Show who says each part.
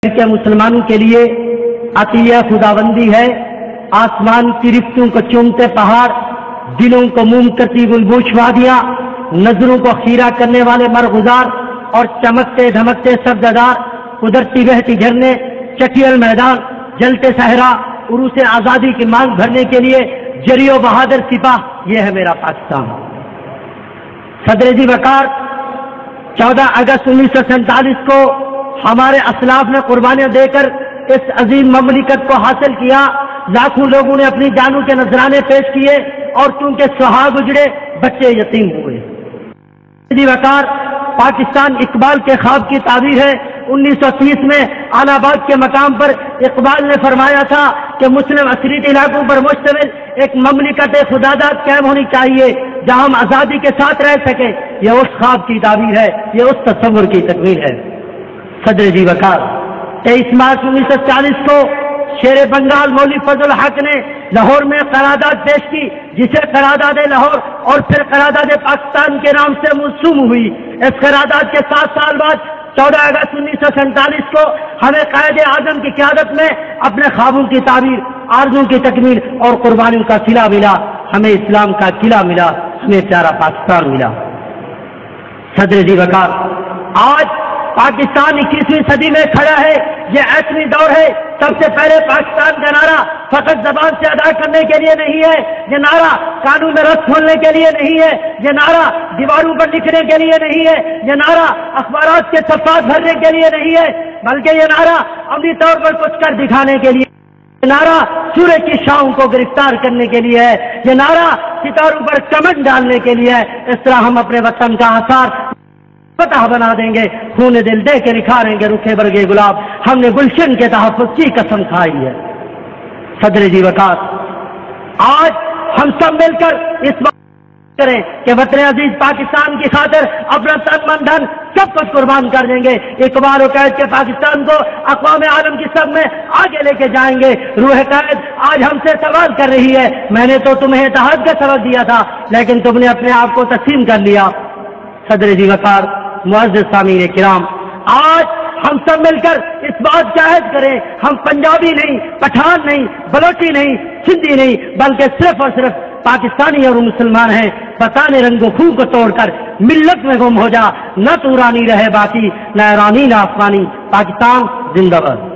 Speaker 1: کہ مسلمانوں کے لیے عطیہ خداوندی ہے، آسمان کی رفتوں کو چومتے پہاڑ، دلوں کو موم کرتی گلبوش وادیاں، نظروں کو خیرہ کرنے والے مرغزار اور چمکتے دھمکتے سبزدار، قدرتی بہتی جھرنے، چٹیل میدان، جلتے صحرا، عروس آزادی کی مانگ بھرنے کے لیے جری و بہادر سپاہ، یہ ہے میرا پاکستان۔ صدر جی وقار 14 اگست 1947 کو ہمارے اسلاف نے قربانیاں دے کر اس عظیم مملکت کو حاصل کیا۔ لاکھوں لوگوں نے اپنی جانوں کے نذرانے پیش کیے اور چونکہ سہاگ اجڑے، بچے یتیم ہوئے۔ جی وقار پاکستان اقبال کے خواب کی تعبیر ہے۔ 1930 میں آل آباد کے مقام پر اقبال نے فرمایا تھا کہ مسلم اکثریتی علاقوں پر مشتمل ایک مملکت خداداد قائم ہونی چاہیے جہاں ہم آزادی کے ساتھ رہ سکیں۔ یہ اس خواب کی تعبیر ہے، یہ اس تصور کی تکمیل ہے۔ صدر جی وقار 23 مارچ 1940 کو شیر بنگال مولوی فضل الحق نے لاہور میں قرارداد پیش کی، جسے قرارداد لاہور اور پھر قرارداد پاکستان کے نام سے موسوم ہوئی۔ اس قرارداد کے 7 سال بعد 14 اگست 1947 کو ہمیں قائد اعظم کی قیادت میں اپنے خوابوں کی تعبیر، آرزوں کی تکمیل اور قربانیوں کا صلہ ملا۔ ہمیں اسلام کا قلعہ ملا، ہمیں پیارا پاکستان ملا۔ صدر جی وقار آج پاکستان 21ویں صدی میں کھڑا ہے، یہ ایسویں دور ہے۔ سب سے پہلے پاکستان کا نعرہ فقط زبان سے ادا کرنے کے لیے نہیں ہے، یہ نعرہ قانون میں رس کھولنے کے لیے نہیں ہے، یہ نعرہ دیواروں پر لکھنے کے لیے نہیں ہے، یہ نعرہ اخبارات کے صفحات بھرنے کے لیے نہیں ہے، بلکہ یہ نعرہ عملی طور پر کچھ کر دکھانے کے لیے، یہ نعرہ سورج کی شاہوں کو گرفتار کرنے کے لیے ہے، یہ نعرہ ستاروں پر کمند ڈالنے کے لیے ہے۔ اس طرح ہم اپنے وطن کا آثار فتح بنا دیں گے، خون دل دے کے نکھاریں گے رکھے برگے گلاب۔ ہم نے گلشن کے تحفظ کی قسم کھائی ہے۔ صدر جی وقار آج ہم سب مل کر اس بات کریں کہ وطن عزیز پاکستان کی خاطر اپنا تن من دھن سب کچھ قربان کر دیں گے۔ اقبال و قید کے پاکستان کو اقوام عالم کی سب میں آگے لے کے جائیں گے۔ روح قید آج ہم سے سوال کر رہی ہے، میں نے تو تمہیں اتحاد کا سبق دیا تھا لیکن تم نے اپنے آپ کو تسلیم کر لیا۔ صدر جی وقار معزز سامعین کرام، آج ہم سب مل کر اس بات کا عہد کریں، ہم پنجابی نہیں، پٹھان نہیں، بلوچی نہیں، سندھی نہیں، بلکہ صرف اور صرف پاکستانی اور مسلمان ہیں۔ بتانے رنگ و خو کو توڑ کر ملت میں گم ہو جا، نہ تو رانی رہے باقی، نہ ایرانی نہ افغانی۔ پاکستان زندہ باد۔